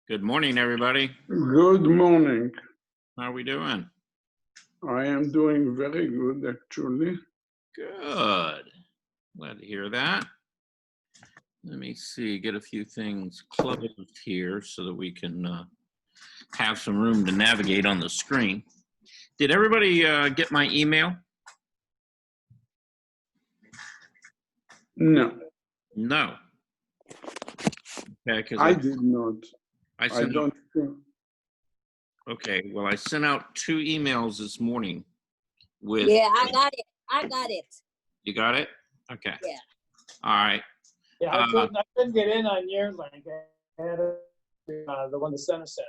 Good morning, everybody. Good morning. How are we doing? I am doing very good, actually. Good. Glad to hear that. Let me see, get a few things closed here so that we can have some room to navigate on the screen. Did everybody get my email? No, No. Okay, because I did not. I I sent don't think. okay, well, I sent out 2 emails this morning with. Yeah, I got it. I got it. You got it? Okay. Yeah. All right. Yeah, I couldn't get in on your link. I had the one the center sent.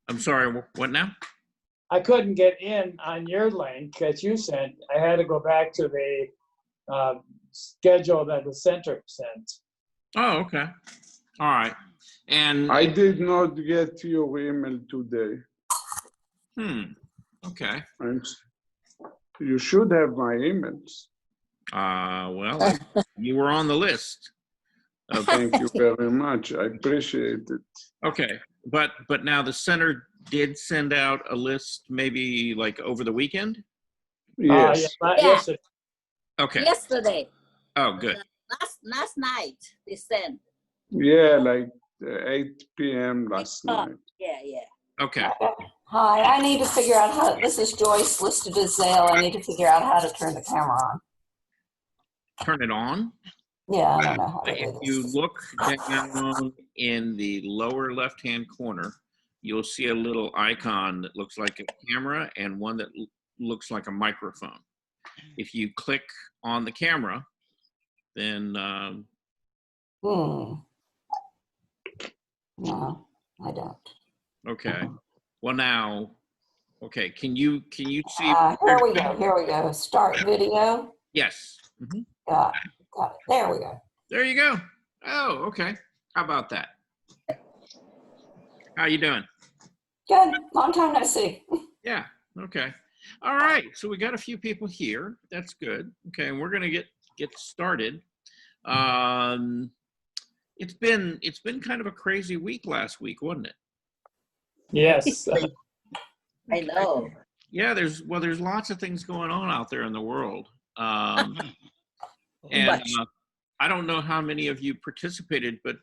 I'm sorry, what now? I couldn't get in on your link that you sent. I had to go back to the schedule that the center sent. Oh, okay. All right. And I did not get your email today. Okay. You should have my emails. Well, you were on the list. Thank you very much. I appreciate it. Okay, but now the center did send out a list maybe like over the weekend? Yes. Yeah. Yesterday. Okay. Yesterday. Oh, good. Last night they sent. Yeah, like 8 p.m. last night. Yeah. Okay. Hi, I need to figure out how, this is Joyce listed as Zale. I need to figure out how to turn the camera on. Turn it on. Yeah, I don't know how to If do you this. look down in the lower left-hand corner, you'll see a little icon that looks like a camera and one that looks like a microphone. If you click on the camera, then No, I don't. okay. Well, now, okay. Can you see? Here we go. Start video. Yes. Mm-hmm. Got it. There we go. There you go. Oh, okay. How about that? How you doing? Good. Long time no see. Yeah. Okay. All right. So we got a few people here. That's good. Okay, and we're gonna get started. It's been kind of a crazy week last week, wasn't it? Yes. I know. Yeah. There's lots of things going on out there in the world. And I don't know how many of you participated, but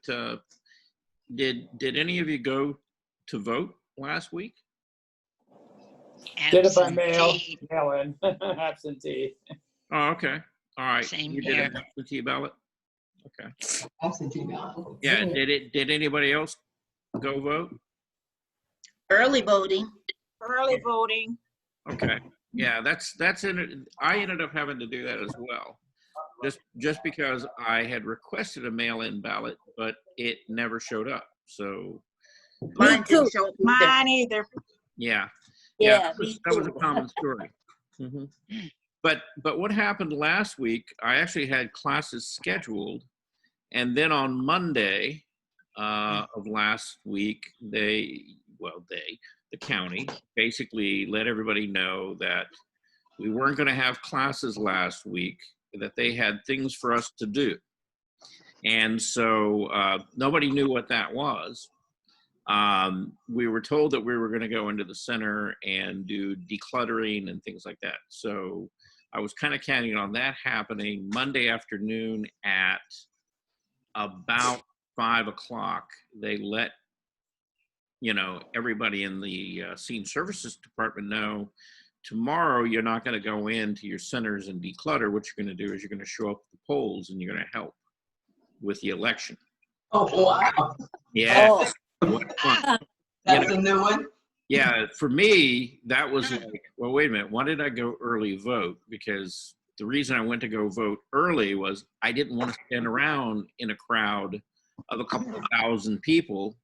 did any of you go to vote last week? Did it by mail in. Absentee. Oh, okay. All right. Same You here. did an absentee ballot? Okay. Absentee ballot. Yeah. Did anybody else go vote? Early voting. Early voting. Okay. Yeah, that's in it. I ended up having to do that as well. Just because I had requested a mail-in ballot, but it never showed up. So Mine too. didn't show up either. Mine either. yeah. Yeah, That was a common story. But what happened last week, I actually had classes scheduled, and then on Monday of last week, the county basically let everybody know that we weren't going to have classes last week, that they had things for us to do. And so nobody knew what that was. We were told that we were going to go into the center and do decluttering and things like that. So I was kind of counting on that happening Monday afternoon at about 5 o'clock. They let everybody in the scene services department know tomorrow you're not going to go into your centers and declutter. What you're going to do is you're going to show up at the polls and you're going to help with the election. Oh, wow. Yeah. Oh. What fun. That's a new one? Yeah, for me, that was like, well, wait a minute. Why did I go early vote? Because the reason I went to go vote early was I didn't want to stand around in a crowd of a couple of thousand people.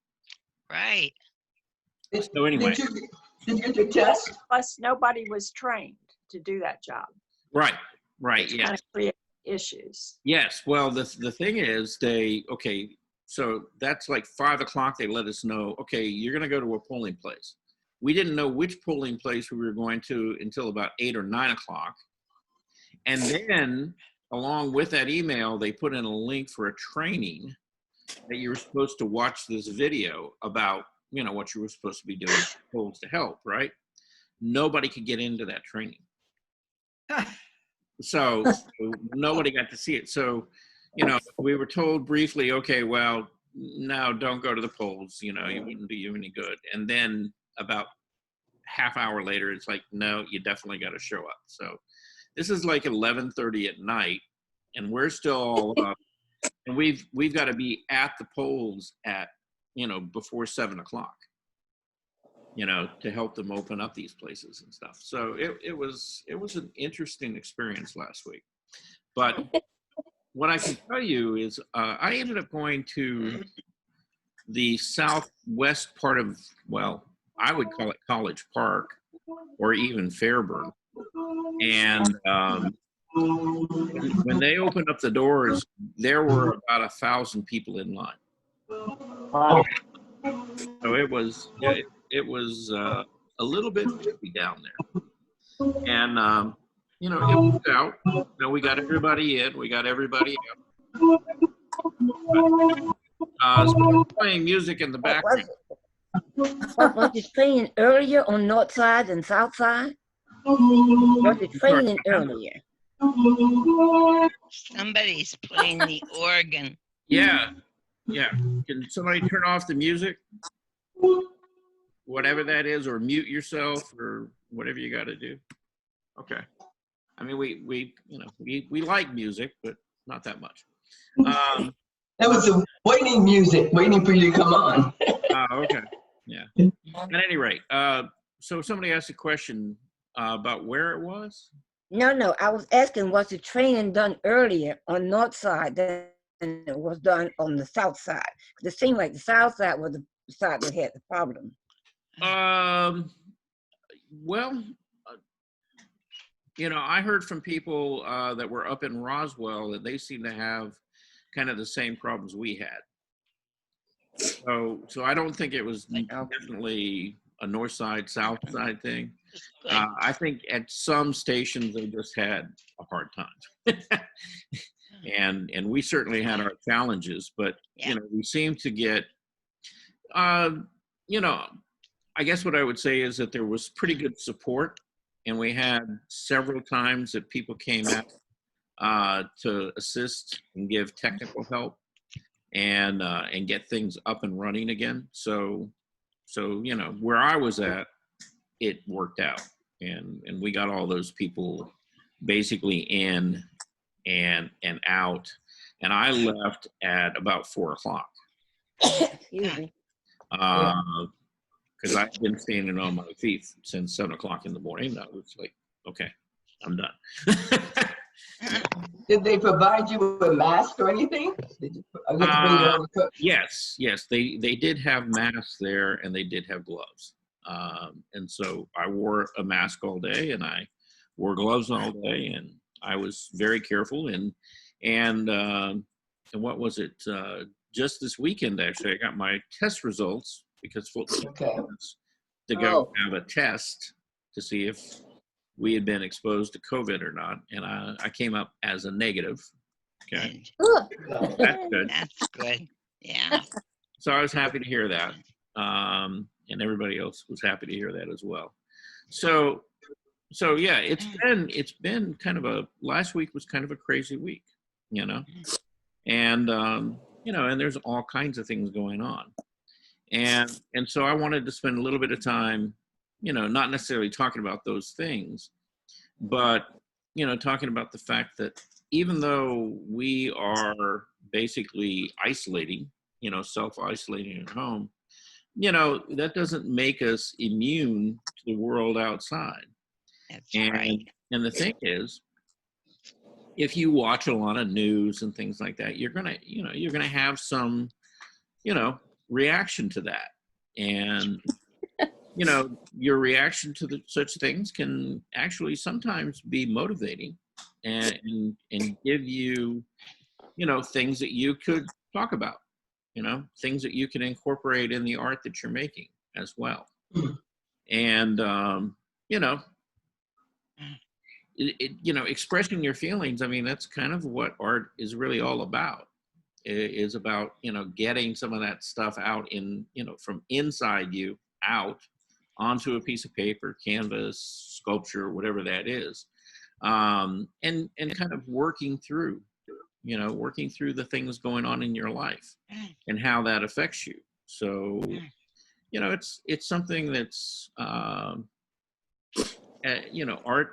Right. So anyway. Did you do test? Plus, nobody was trained to do that job. Right, It's yes. kind of create issues. Yes, well, the thing is, so that's like 5 o'clock, they let us know, okay, you're going to go to a polling place. We didn't know which polling place we were going to until about 8 or 9 o'clock. And then, along with that email, they put in a link for a training that you were supposed to watch this video about, what you were supposed to be doing, polls to help, right? Nobody could get into that training. So nobody got to see it. So, we were told briefly, okay, well, no, don't go to the polls, you wouldn't do you any good. And then about half hour later, it's like, no, you definitely got to show up. So this is like 11:30 at night, and we're still all up, and we've got to be at the polls at, before 7 o'clock, to help them open up these places and stuff. So it was an interesting experience last week. But what I can tell you is I ended up going to the southwest part of, well, I would call it College Park or even Fairburn. And when they opened up the doors, there were about 1,000 people in line. Wow. So it was a little bit busy down there. And, it worked out. We got everybody in. We got everybody out. So playing music in the background. Was it training earlier on north side and south side? Was it training earlier? Somebody's playing the organ. Yeah. Can somebody turn off the music? Whatever that is, or mute yourself, or whatever you got to do. Okay. I mean, we like music, but not that much. That was the waiting music, waiting for you to come on. Okay. Yeah. At any rate, so somebody asked a question about where it was. No. I was asking, was the training done earlier on north side than it was done on the south side? Because it seemed like the south side was the side that had the problem. Well, I heard from people that were up in Roswell that they seem to have kind of the same problems we had. So I don't think it was definitely a north side, south side thing. I think at some stations they just had a hard time. and we certainly had our challenges, but we seem to get I guess what I would say is that there was pretty good support, and we had several times that people came out to assist and give technical help and get things up and running again. So where I was at, it worked out, and we got all those people basically in and out, and I left at about 4 o'clock. Excuse me. Because I've been standing on my feet since 7 o'clock in the morning. I was like, okay, I'm done. Did they provide you with a mask or anything? Did you bring your own cook? Yes, they did have masks there, and they did have gloves. And so I wore a mask all day, and I wore gloves all day, and I was very careful. And what was it? Just this weekend, actually, I got my test results because to go have a test to see if we had been exposed to COVID or not, and I came up as a negative. Okay, that's good. That's good. Yeah. So I was happy to hear that, and everybody else was happy to hear that as well. So yeah, it's been kind of last week was kind of a crazy week, and and there's all kinds of things going on, and so I wanted to spend a little bit of time, not necessarily talking about those things, but talking about the fact that even though we are basically isolating, self-isolating at home, that doesn't make us immune to the world outside. That's right. And the thing is, if you watch a lot of news and things like that, you're gonna have some, reaction to that, and your reaction to such things can actually sometimes be motivating and give you, things that you could talk about, things that you can incorporate in the art that you're making as well. And, expressing your feelings, I mean, that's kind of what art is really all about. is about, getting some of that stuff out from inside you out onto a piece of paper, canvas, sculpture, whatever that is. And kind of working through the things going on in your life and how that affects you. So, it's something that's, art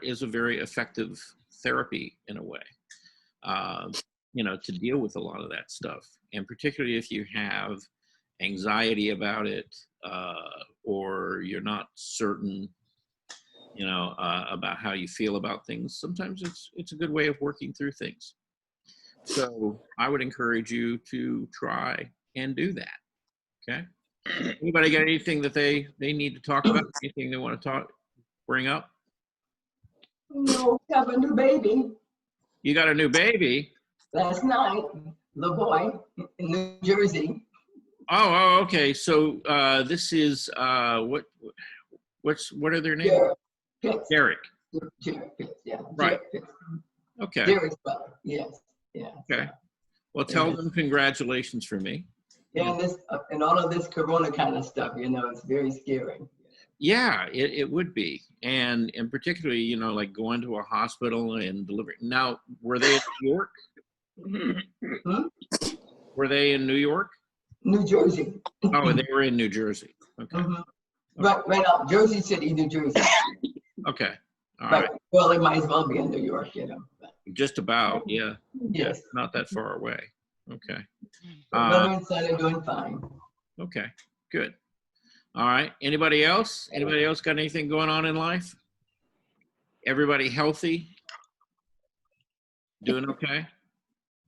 is a very effective therapy in a way, to deal with a lot of that stuff. And particularly if you have anxiety about it, or you're not certain, about how you feel about things, sometimes it's a good way of working through things. So I would encourage you to try and do that. Okay. Anybody got anything that they need to talk about? Anything they want to bring up? No, we have a new baby You got a new baby? last night, little boy in New Jersey. Oh, okay. So this is what are their names? Jared Pitts. Derek. Jared Pitts, yeah. Right. Jared Pitts. Okay. Derek's brother, yes, yeah. Okay. Well, tell them congratulations for me. Yeah, and all of this corona kind of stuff, it's very scary. Yeah, it would be. And particularly, like going to a hospital and delivering. Now, were they in New York? Hmm? Were they in New York? New Jersey. Oh, they were in New Jersey. Okay. Mhm. Right out, Jersey City, New Jersey. Okay. All Right. right. Well, it might as well be in New York, But, Just about, yeah. yes. Not that far away. Okay. Mother and son are doing fine. Okay, good. All right. Anybody else? Anybody else got anything going on in life? Everybody healthy? Doing okay?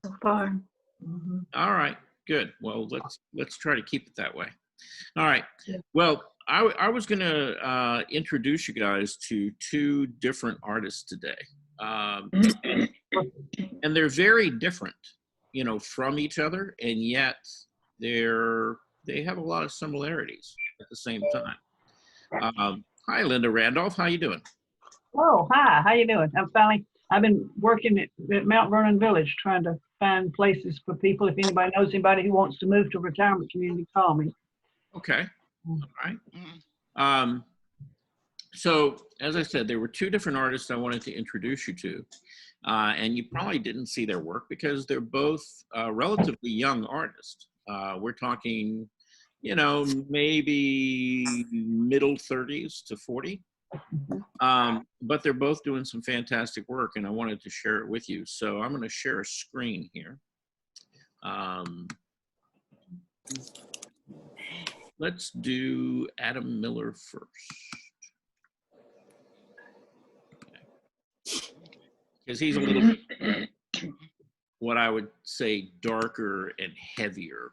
So far. Mhm. All right, good. Well, let's try to keep it that way. All right. Well, I was going to introduce you guys to two different artists today, and they're very different, from each other, and yet they have a lot of similarities at the same time. Hi, Linda Randolph. How you doing? Oh, hi. How you doing? I've been working at Mount Vernon Village trying to find places for people. If anybody knows anybody who wants to move to a retirement community, call me. Okay. All right. So as I said, there were two different artists I wanted to introduce you to. And you probably didn't see their work because they're both relatively young artists. We're talking, maybe middle 30s to 40. But they're both doing some fantastic work, and I wanted to share it with you. So I'm going to share a screen here. Let's do Adam Miller first. Because he's a little bit, what I would say, darker and heavier.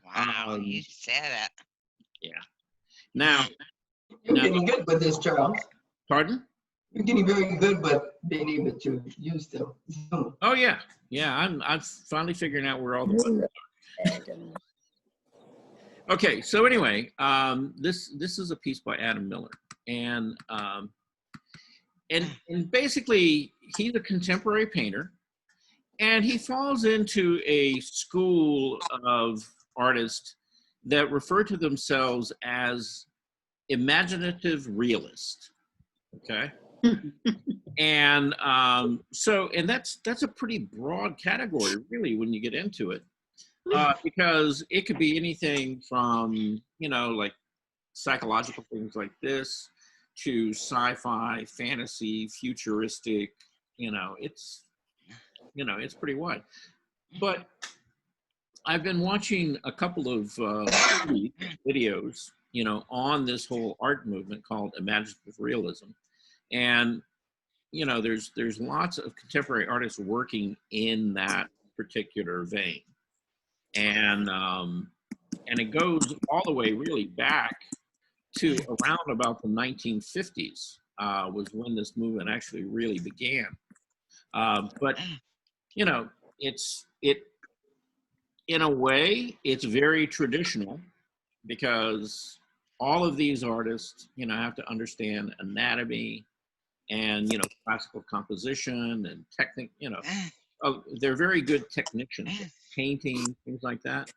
Wow, you said it. Yeah. Now, You're getting good with this, Charles. Pardon? You're getting very good with being able to use them. Oh yeah, yeah. I'm finally figuring out where all the buttons are. Okay, so anyway, this is a piece by Adam Miller, and basically he's a contemporary painter, and he falls into a school of artists that refer to themselves as imaginative realist. Okay. And that's a pretty broad category, really, when you get into it, because it could be anything from, like psychological things like this to sci-fi, fantasy, futuristic, it's pretty wide. But I've been watching a couple of videos, on this whole art movement called imaginative realism. And, there's lots of contemporary artists working in that particular vein. And it goes all the way really back to around about the 1950s was when this movement actually really began. But, in a way, it's very traditional because all of these artists, have to understand anatomy and, classical composition and technique, they're very good technicians. painting, things like that.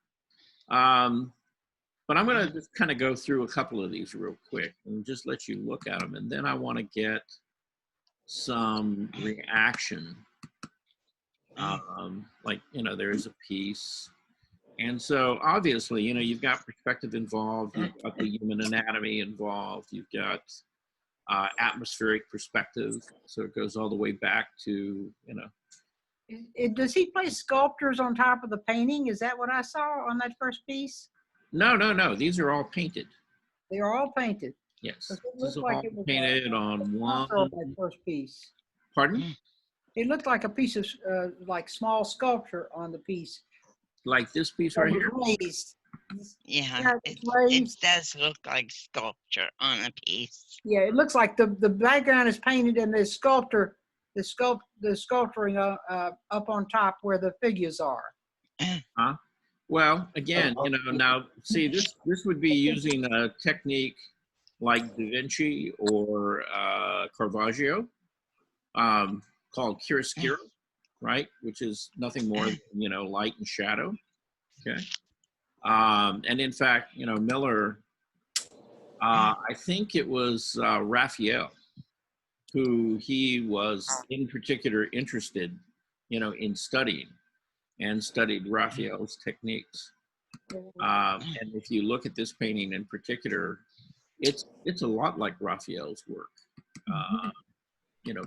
But I'm going to just kind of go through a couple of these real quick and just let you look at them. And then I want to get some reaction. Like, there's a piece. And so obviously, you've got perspective involved, you've got the human anatomy involved, you've got atmospheric perspective. So it goes all the way back to, Does he place sculptures on top of the painting? Is that what I saw on that first piece? No. These are all painted. They are all painted. Yes. It This is looked like all it was painted on one. also that first piece. Pardon? It looked like a piece of like small sculpture on the piece. Like this piece right here? Raised. Yeah, it's it raised. does look like sculpture on a piece. Yeah, it looks like the background is painted and the sculpturing up on top where the figures are. Huh? Well, again, now see, this would be using a technique like Da Vinci or Caravaggio, called chiaroscuro, right? Which is nothing more than, light and shadow. Okay. And in fact, Miller, I think it was Raphael, who he was in particular interested, in studying, and studied Raphael's techniques. And if you look at this painting in particular, it's a lot like Raphael's work.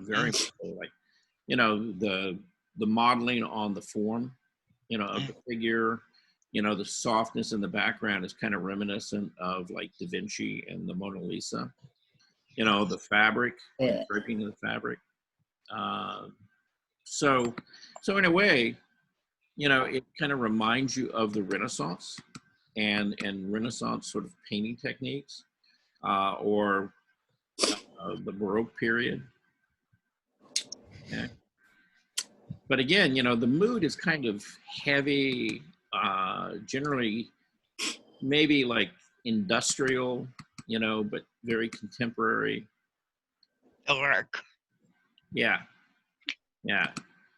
Very much so, like, the modeling on the form, of the figure, the softness in the background is kind of reminiscent of like Da Vinci and the Mona Lisa. The fabric, Yeah. draping of the fabric. So in a way, it kind of reminds you of the Renaissance and Renaissance sort of painting techniques, or the Baroque period. Okay. But again, the mood is kind of heavy, generally maybe like industrial, but very contemporary. Dark. Yeah.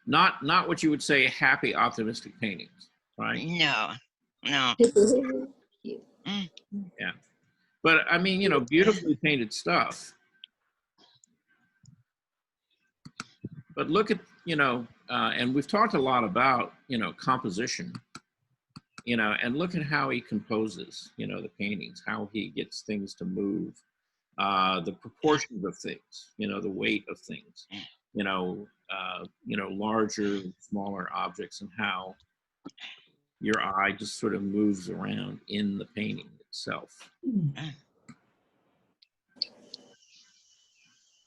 Not what you would say happy, optimistic paintings, right? No. Yeah. But I mean, beautifully painted stuff. But look at, and we've talked a lot about, composition, and look at how he composes, the paintings, how he gets things to move, the proportions of things, the weight of things, larger, smaller objects, and how your eye just sort of moves around in the painting itself.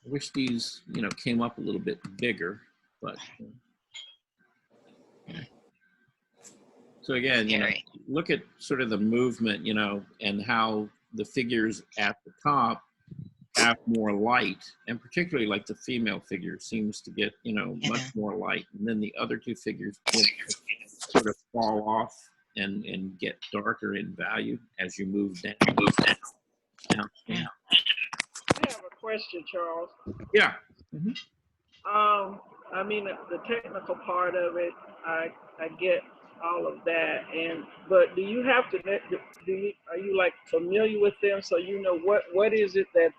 I wish these, came up a little bit bigger, but. So again, look at sort of the movement, and how the figures at the top have more light, and particularly like the female figure seems to get, much more light, and then the other two figures sort of fall off and get darker in value as you move down. I have a question, Charles. Yeah. I mean, the technical part of it, I get all of that, but do you have to? Are you like familiar with them, so what is it that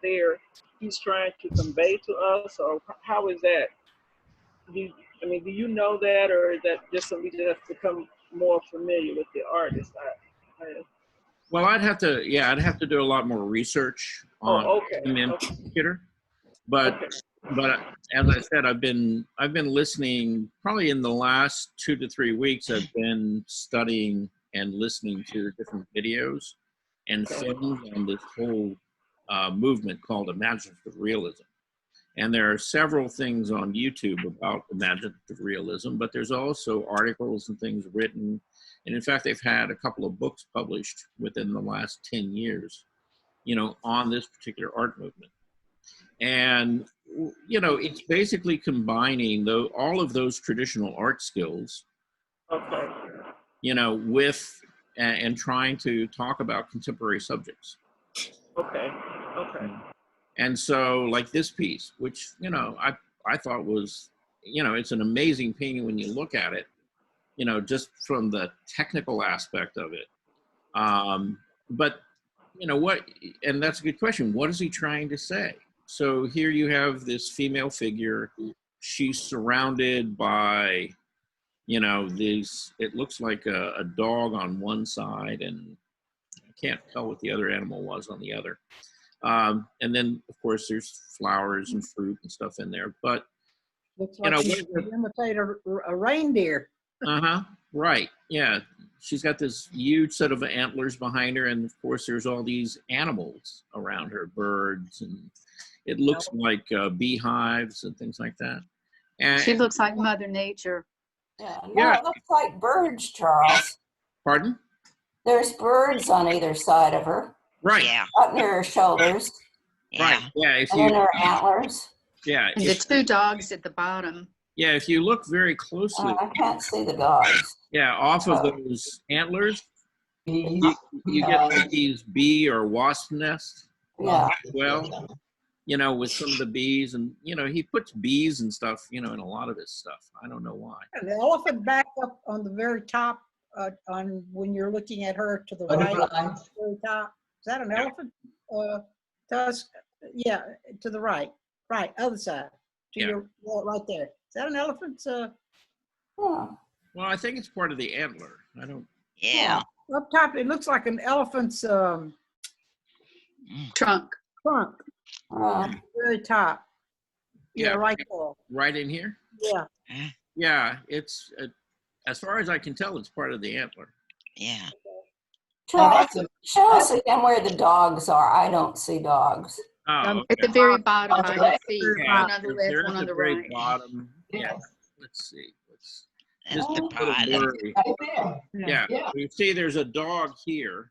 he's trying to convey to us, or how is that? Do you know that, or is that just something we just have to become more familiar with the artist? Well, I'd have to do a lot more research on him in particular. But as I said, I've been listening probably in the last 2 to 3 weeks. I've been studying and listening to different videos and films on this whole movement called imaginative realism. And there are several things on YouTube about imaginative realism, but there's also articles and things written. And in fact, they've had a couple of books published within the last 10 years, on this particular art movement. And, it's basically combining all of those traditional art skills, with, and trying to talk about contemporary subjects. Okay. And so like this piece, which, I thought was, it's an amazing painting when you look at it. you know, just from the technical aspect of it. But, you know, and that's a good question. What is he trying to say? So here you have this female figure. She's surrounded by, you know, it looks like a dog on one side, and I can't tell what the other animal was on the other. And then, of course, there's flowers and fruit and stuff in there. But, Looks you know, like you imitate a reindeer. right. Yeah. She's got this huge set of antlers behind her. And, of course, there's all these animals around her, birds, and it looks like beehives and things like that. And, She looks like Mother Nature. Yeah, no, Yeah. it looks like birds, Charles. Pardon? There's birds on either side of her, Right. Yeah. up near her shoulders, Right. Yeah. If and then you, her antlers. yeah. And the two dogs at the bottom. Yeah. If you look very closely, I can't see the dogs. yeah, off of those antlers, you get like these bee or wasp nests Yeah. as well, you know, with some of the bees. And, you know, he puts bees and stuff, you know, in a lot of his stuff. I don't know why. The elephant back up on the very top, on when you're looking at her to the right, very top. Is that an elephant? Tusk? Yeah, to the right. Right, other side. To Yeah. your right there. Is that an elephant's? Well, I think it's part of the antler. I don't. Yeah. Up top, it looks like an elephant's Trunk. trunk. Very top. Yeah, Yeah. right there. Right in here. Yeah. Yeah, it's as far as I can tell, it's part of the antler. Yeah. Show us again where the dogs are. I don't see dogs. Oh, At the okay. very bottom, I can see Yeah, one on the they're left, at one on the the very right. bottom. Yeah. Let's see. That's Just the a little bottom. blurry. Yeah. You see, there's a dog here.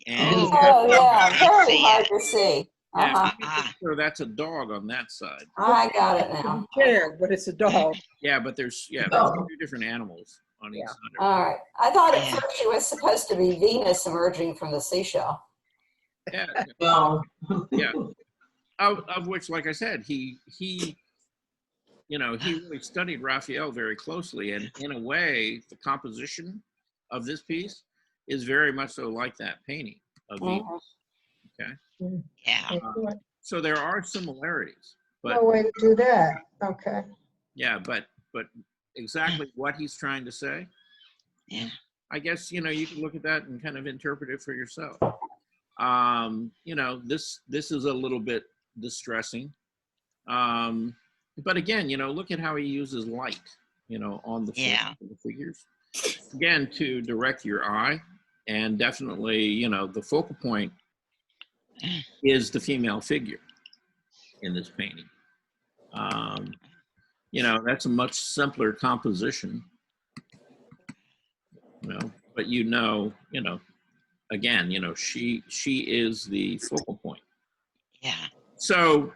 And Oh, Oh, yeah, I very see hard it. to see. yeah, Uh-huh. I'm pretty sure that's a dog on that side. I got it now. Chair, but it's a dog. Yeah, but there's two different animals on each Yeah. side. All right. I thought at Yeah. first she was supposed to be Venus emerging from the seashell. Yeah. No. Yeah. Of which, like I said, he you know, he really studied Raphael very closely, and in a way, the composition of this piece is very much so like that painting of Venus. Okay, Yeah. so there are similarities, but No way to do that. Okay. yeah, but exactly what he's trying to say, Yeah. I guess, you know, you can look at that and kind of interpret it for yourself. You know, this is a little bit distressing. But again, you know, look at how he uses light, you know, on the Yeah. the figures. Again, to direct your eye, and definitely, you know, the focal point is the female figure in this painting. You know, that's a much simpler composition, you know, but you know, again, you know, she is the focal point. Yeah. So,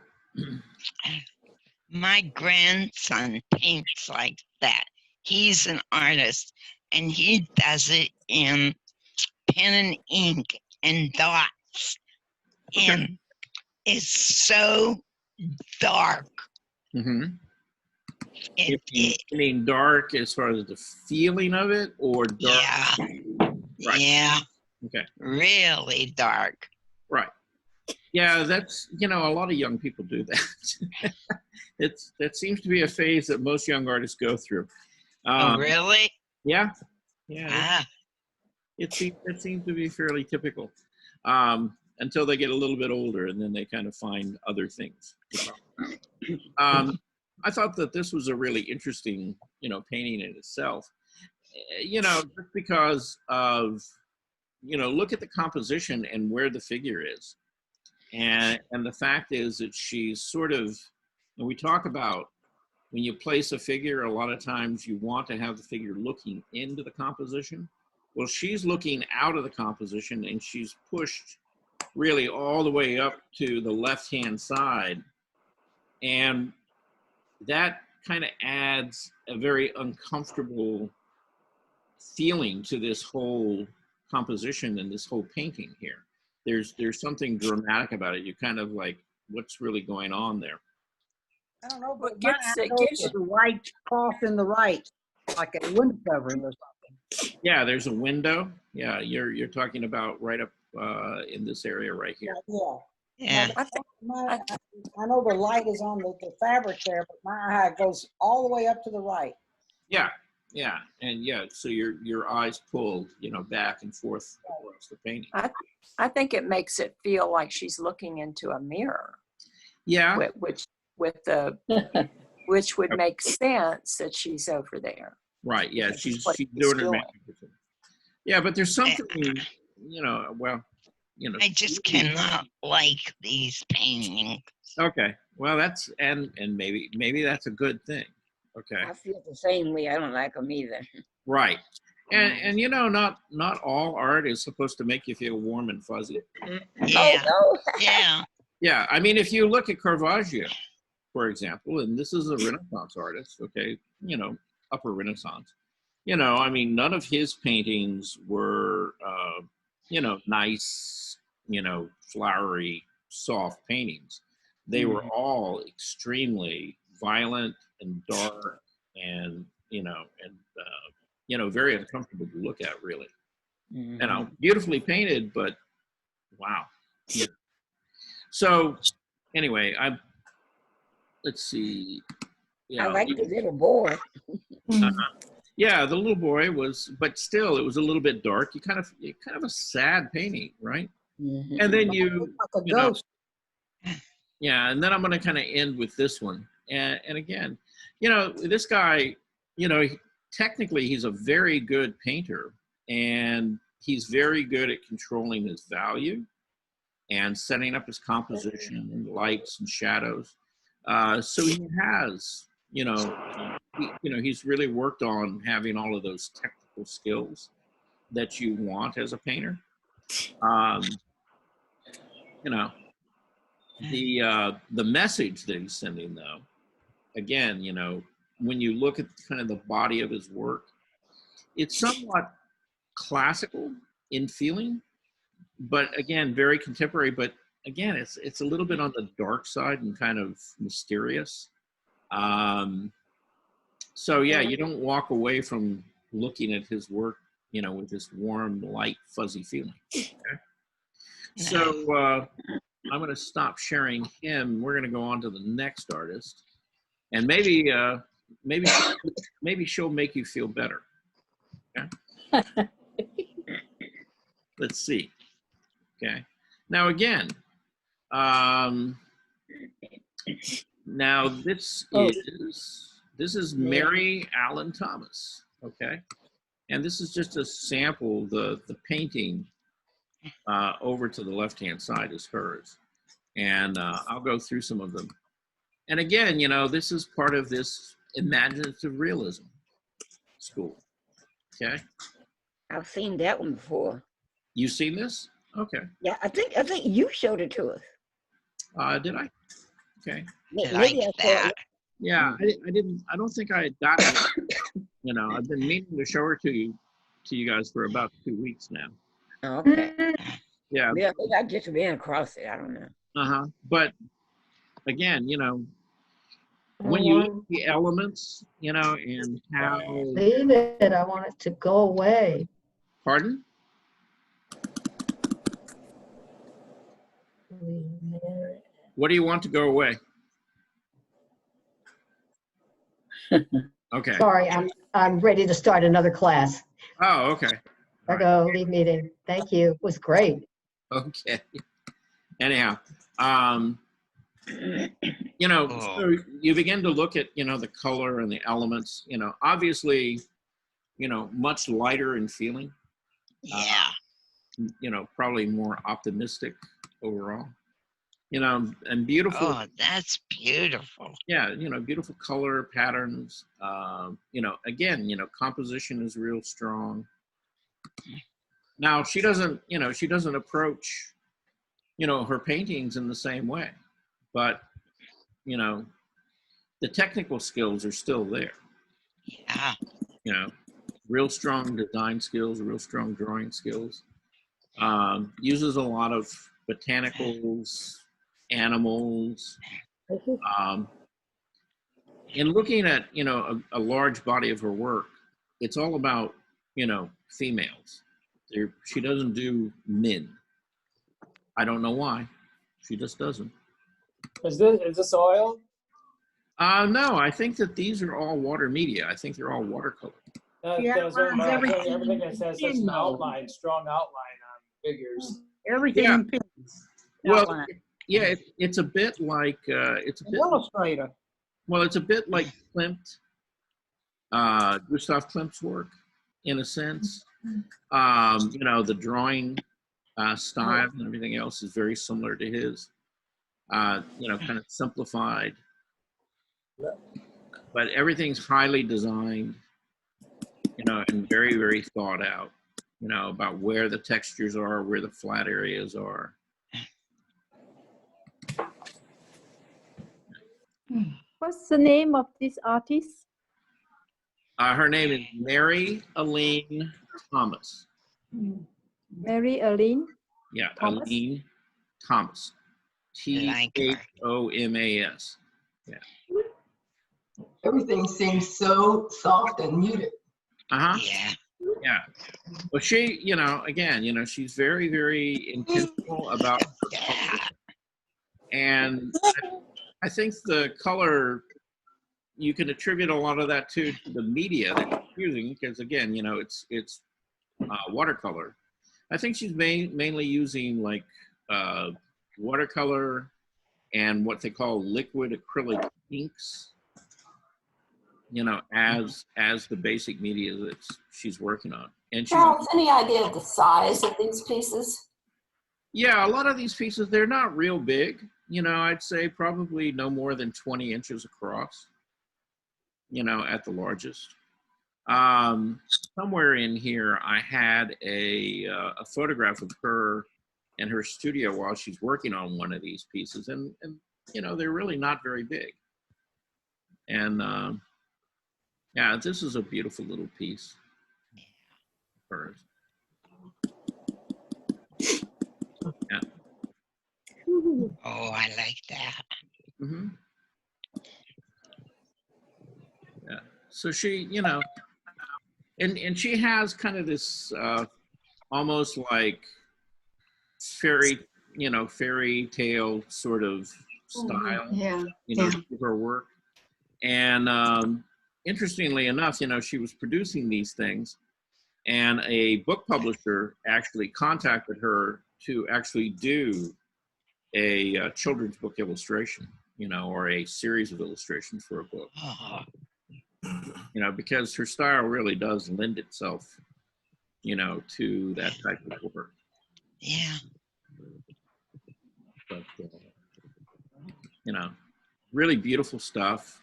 My grandson paints like that. He's an artist and he does it in pen and ink and dots. And it's so dark. mhm. It, You mean dark as far as the feeling of it, or dark? yeah. Right. Yeah. Okay. Really dark. Right. Yeah, that's, you know, a lot of young people do that. That seems to be a phase that most young artists go through. Oh, really? Yeah. Yeah. Ah, It seems to be fairly typical until they get a little bit older, and then they kind of find other things to talk about. I thought that this was a really interesting, you know, painting in itself. You know, just because of, you know, look at the composition and where the figure is. And the fact is that she's sort of, and we talk about when you place a figure, a lot of times you want to have the figure looking into the composition. Well, she's looking out of the composition, and she's pushed really all the way up to the left-hand side. And that kind of adds a very uncomfortable feeling to this whole composition and this whole painting here. There's something dramatic about it. You kind of like, what's really going on there? I don't know, but Gets mine it goes gets to the white cloth in the right. like a window covering or something. Yeah, there's a window. Yeah, you're talking about right up in this area right here. Yeah. Yeah. I know the light is on the fabric there, but my eye goes all the way up to the right. Yeah, yeah, and yeah, so your eyes pulled, back and forth across the painting. I think it makes it feel like she's looking into a mirror, Yeah, which would make sense that she's over there. right. Yeah, That's she's what she's doing her doing. makeup. Yeah, but there's something, I just cannot like these paintings. Okay, well that's and maybe that's a good thing. Okay, I feel the same way. I don't like them either. right. And not all art is supposed to make you feel warm and fuzzy. Yeah. Oh, Yeah. Yeah, I mean, if you look at Caravaggio, for example, and this is a Renaissance artist, okay, upper Renaissance, I mean, none of his paintings were, nice, flowery, soft paintings. They were all extremely violent and dark and, very uncomfortable to look at, really. Beautifully painted, but wow. Yeah. So anyway, let's see. Yeah, I like the little boy. yeah, the little boy was, but still, it was a little bit dark. Kind of a sad painting, right? And then you know, yeah, and then I'm going to kind of end with this one. And again, this guy, technically he's a very good painter, and he's very good at controlling his value and setting up his composition and lights and shadows. So he has, he's really worked on having all of those technical skills that you want as a painter. The message that he's sending, though, again, when you look at kind of the body of his work, it's somewhat classical in feeling, but again, very contemporary. But again, it's a little bit on the dark side and kind of mysterious. So yeah, you don't walk away from looking at his work, with this warm, light, fuzzy feeling. Okay? So I'm going to stop sharing him. We're going to go on to the next artist, and maybe she'll make you feel better. Okay? Let's see. Okay. Now again, now this is Mary Allen Thomas. Okay, and this is just a sample. The painting over to the left-hand side is hers, and I'll go through some of them. And again, this is part of this imaginative realism school. Okay, I've seen that one before. You seen this? Okay. Yeah, I think you showed it to us. Did I? Okay. Maybe I saw it. Yeah, I didn't. I don't think I had got it. I've been meaning to show her to you guys for about 2 weeks now. Okay. Yeah. Yeah, I think I just ran across it. I don't know. But again, when you look at the elements, and how. Leave it. I want it to go away. Pardon? What do you want to go away? Okay. Sorry, I'm ready to start another class. Oh, okay. I go, leave meeting. Thank you. It was great. Okay. Anyhow, so you begin to look at, the color and the elements, obviously, much lighter in feeling. Yeah. Probably more optimistic overall. And beautiful. Oh, that's beautiful. Yeah, beautiful color patterns. Again, composition is real strong. Now she doesn't approach, her paintings in the same way, but, the technical skills are still there. Yeah. Real strong design skills, real strong drawing skills. Uses a lot of botanicals, animals. In looking at, a large body of her work, it's all about, you know, females. She doesn't do men. I don't know why. She just doesn't. Is this oil? No, I think that these are all water media. I think they're all watercolor. Yeah, That's what I'm saying. everything Everything that says such an in outline, strong outline on figures. Everything Yeah. in pink. Well, Outline. yeah, it's a bit like it's a An bit. illustrator. Well, it's a bit like Klimt, Gustav Klimt's work, in a sense. You know, the drawing style and everything else is very similar to his. You know, kind of simplified, but everything's highly designed, you know, and very, very thought out, you know, about where the textures are, where the flat areas are. What's the name of this artist? Her name is Mary Aline Thomas. Mary Aline? Yeah, Thomas? Aline Thomas. Thomas. Yeah. Everything seems so soft and muted. Uh-huh. Yeah. Well, she, you know, again, you know, she's very, very intentional about her color. And I think the color, you can attribute a lot of that to the media that she's using, because again, you know, it's watercolor. I think she's mainly using like watercolor and what they call liquid acrylic inks, you know, as the basic media that she's working on. And she, Charles, any idea of the size of these pieces? yeah, a lot of these pieces, they're not real big. You know, I'd say probably no more than 20 inches across, you know, at the largest. Somewhere in here, I had a photograph of her in her studio while she's working on one of these pieces. And you know, they're really not very big. And yeah, this is a beautiful little piece. Hers. Yeah. Oh, I like that. Mm-hmm. Yeah. So she, you know, and she has kind of this almost like fairy tale sort of style, Yeah. you know, to her work. And interestingly enough, you know, she was producing these things, and a book publisher actually contacted her to actually do a children's book illustration, you know, or a series of illustrations for a book. You know, because her style really does lend itself, you know, to that type of work. Yeah. But, you know, really beautiful stuff.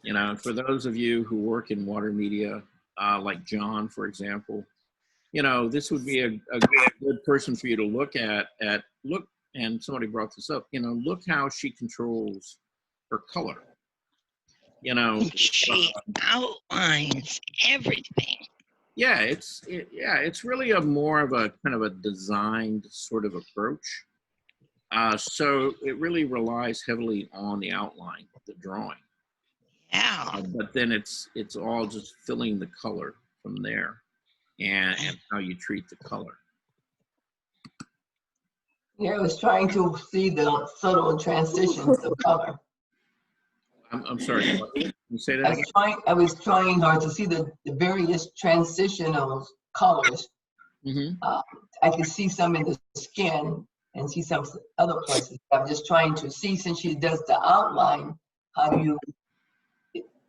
You know, for those of you who work in water media, like John, for example, you know, this would be a good person for you to look at, and somebody brought this up, you know, look how she controls her color. You know, She outlines everything. yeah, it's really a more of a kind of a designed sort of approach. So it really relies heavily on the outline, the drawing. Yeah. But then it's all just filling the color from there, and how you treat the color. Yeah, I was trying to see the subtle transitions of color. I'm sorry. Can you say that again? I was trying hard to see the various transitional colors. Mm-hmm. I could see some in the skin and see some other places. I'm just trying to see, since she does the outline, how you.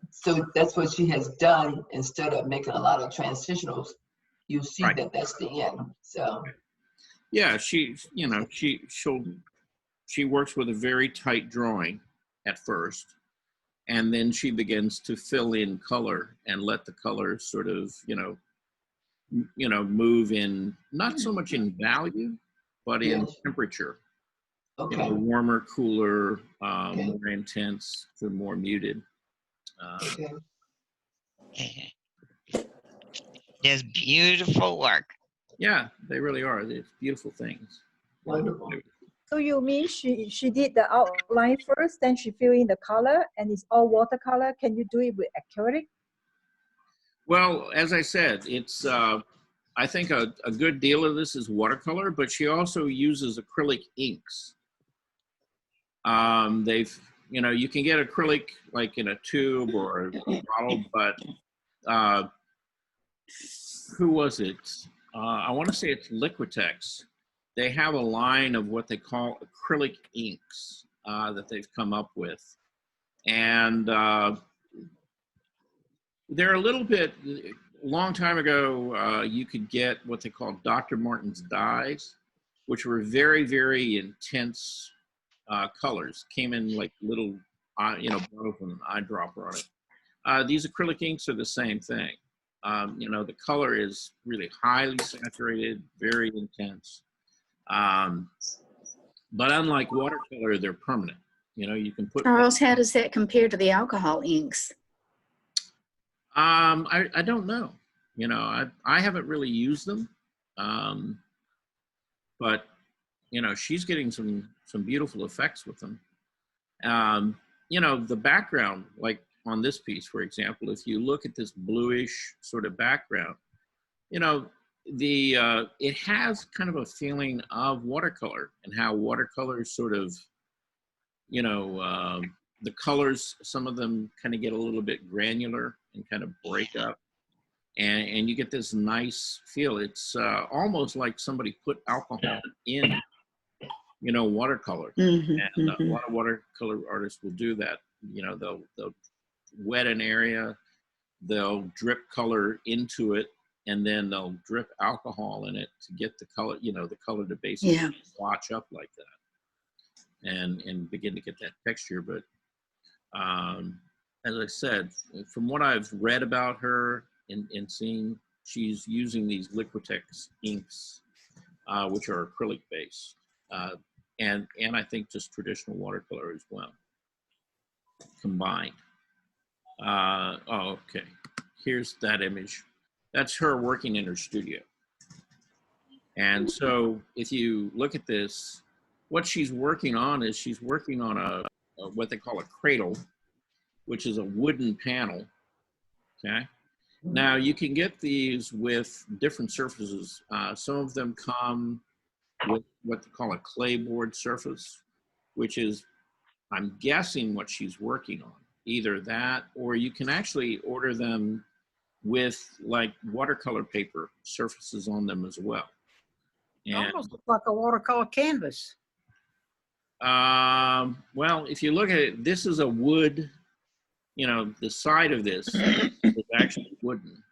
So that's what she has done. Instead of making a lot of transitionals, you see Right. that that's the end. So. Yeah, she works with a very tight drawing at first, and then she begins to fill in color and let the color sort of, you know, move in, not so much in value, but in temperature. Okay. You know, warmer, cooler, more intense to more muted. There's beautiful work. Yeah, they really are. It's beautiful things. Wonderful. So you mean she did the outline first, then she fill in the color, and it's all watercolor? Can you do it with acrylic? Well, as I said, it's I think a good deal of this is watercolor, but she also uses acrylic inks. You can get acrylic like in a tube or a bottle, but who was it? I want to say it's Liquitex. They have a line of what they call acrylic inks that they've come up with. And they're a little bit, a long time ago, you could get what they call Dr. Martin's dyes, which were very, very intense colors. Came in like little, bottles with an eyedropper on it. These acrylic inks are the same thing. The color is really highly saturated, very intense. But unlike watercolor, they're permanent. You can put. Charles, how does that compare to the alcohol inks? I don't know. I haven't really used them. But she's getting some beautiful effects with them. The background, like on this piece, for example, if you look at this bluish sort of background, it has kind of a feeling of watercolor, and how watercolor sort of, the colors, some of them kind of get a little bit granular and kind of break up, and you get this nice feel. It's almost like somebody put alcohol in, watercolor. And a lot of watercolor artists will do that. They'll wet an area, they'll drip color into it, and then they'll drip alcohol in it to get the color, the color to basically splotch up like that, and begin to get that texture. But as I said, from what I've read about her and seen, she's using these Liquitex inks, which are acrylic based, and I think just traditional watercolor as well, combined. Okay. Here's that image. That's her working in her studio. And so if you look at this, what she's working on is she's working on a what they call a cradle, which is a wooden panel. Okay. Now you can get these with different surfaces. Some of them come with what they call a clay board surface, which is, I'm guessing, what she's working on. Either that, or you can actually order them with like watercolor paper surfaces on them as well. And, Almost looks like a watercolor canvas. well, if you look at it, this is a wood, the side of this is actually wooden.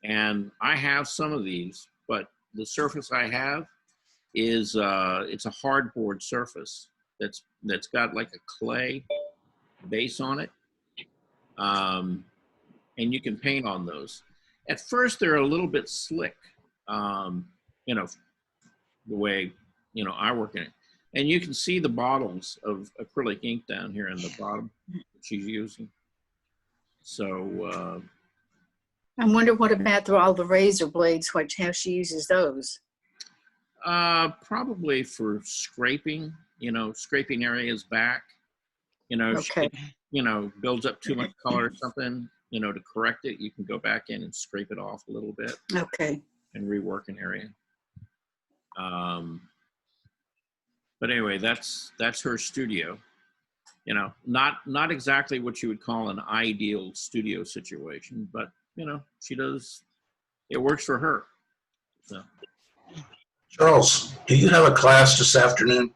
And I have some of these, but the surface I have is, it's a hardboard surface that's got like a clay base on it. And you can paint on those. At first, they're a little bit slick, the way, I work in it. And you can see the bottles of acrylic ink down here in the bottom that she's using. So. I wonder what about all the razor blades, how she uses those? Probably for scraping, scraping areas back. Okay. She, builds up too much color or something, to correct it, you can go back in and scrape it off a little bit. Okay. And rework an area. But anyway, that's her studio. Not exactly what you would call an ideal studio situation, but she does, it works for her. So. Charles, do you have a class this afternoon?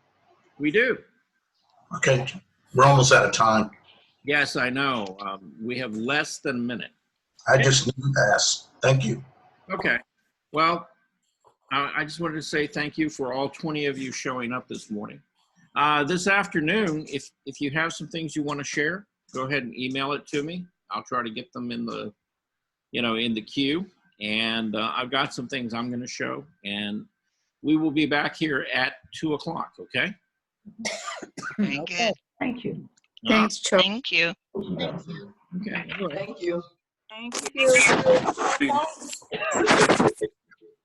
We do. Okay, we're almost out of time. Yes, I know. We have less than a minute. I just need to ask. Thank you. Okay. Well, I just wanted to say thank you for all 20 of you showing up this morning. This afternoon, if you have some things you want to share, go ahead and email it to me. I'll try to get them in the, in the queue. And I've got some things I'm going to show. And we will be back here at 2 o'clock, okay? Very good. Thank you. Thanks, Charles. Thank you. Okay. Thank you. Thank you.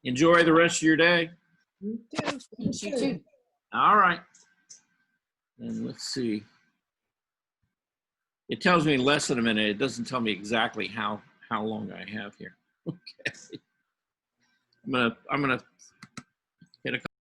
Enjoy the rest of your day. You too. You too. All right. And let's see. It tells me less than a minute. It doesn't tell me exactly how how long I have here. Okay. I'm gonna